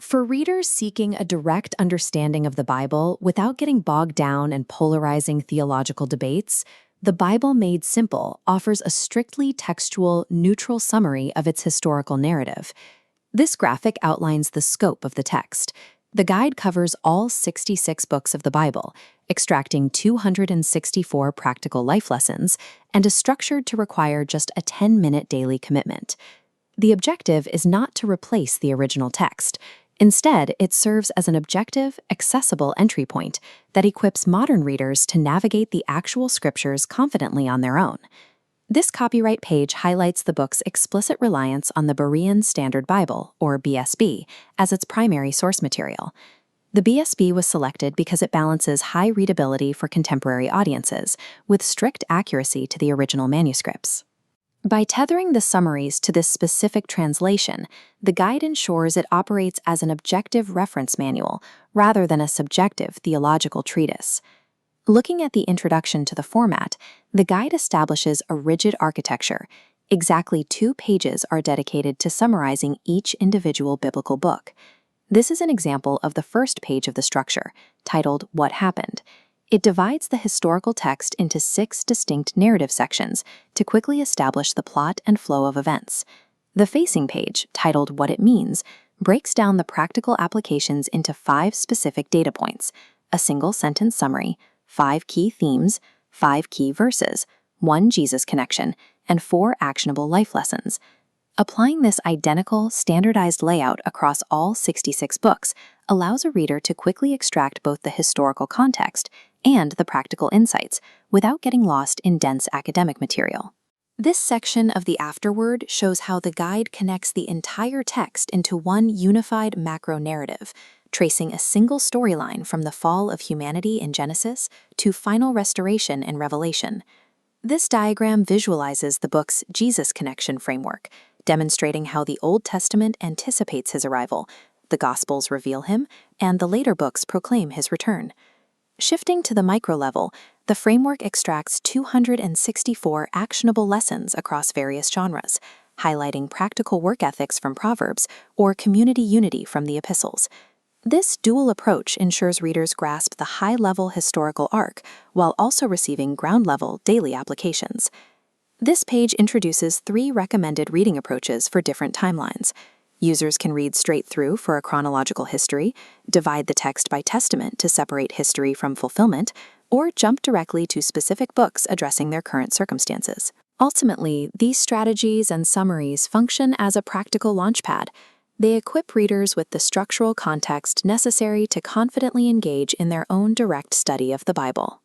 For readers seeking a direct understanding of the Bible without getting bogged down in polarizing theological debates, The Bible Made Simple offers a strictly textual, neutral summary of its historical narrative. This graphic outlines the scope of the text. The guide covers all 66 books of the Bible, extracting 264 practical life lessons, and is structured to require just a 10-minute daily commitment. The objective is not to replace the original text. Instead, it serves as an objective, accessible entry point that equips modern readers to navigate the actual scriptures confidently on their own. This copyright page highlights the book's explicit reliance on the Berean Standard Bible, or BSB, as its primary source material. The BSB was selected because it balances high readability for contemporary audiences with strict accuracy to the original manuscripts. By tethering the summaries to this specific translation, the guide ensures it operates as an objective reference manual rather than a subjective theological treatise. Looking at the introduction to the format, the guide establishes a rigid architecture. Exactly 2 pages are dedicated to summarizing each individual biblical book. This is an example of the first page of the structure, titled What Happened. It divides the historical text into 6 distinct narrative sections to quickly establish the plot and flow of events. The facing page, titled What It Means, breaks down the practical applications into 5 specific data points, a single sentence summary, 5 key themes, 5 key verses, 1 Jesus connection, and 4 actionable life lessons. Applying this identical, standardized layout across all 66 books allows a reader to quickly extract both the historical context and the practical insights without getting lost in dense academic material. This section of the afterword shows how the guide connects the entire text into one unified macro narrative, tracing a single storyline from the fall of humanity in Genesis to final restoration in Revelation. This diagram visualizes the book's Jesus connection framework, demonstrating how the Old Testament anticipates his arrival, the Gospels reveal him, and the later books proclaim his return. Shifting to the micro level, the framework extracts 264 actionable lessons across various genres, highlighting practical work ethics from Proverbs or community unity from the epistles. This dual approach ensures readers grasp the high-level historical arc while also receiving ground-level daily applications. This page introduces 3 recommended reading approaches for different timelines. Users can read straight through for a chronological history, divide the text by testament to separate history from fulfillment, or jump directly to specific books addressing their current circumstances. Ultimately, these strategies and summaries function as a practical launchpad. They equip readers with the structural context necessary to confidently engage in their own direct study of the Bible.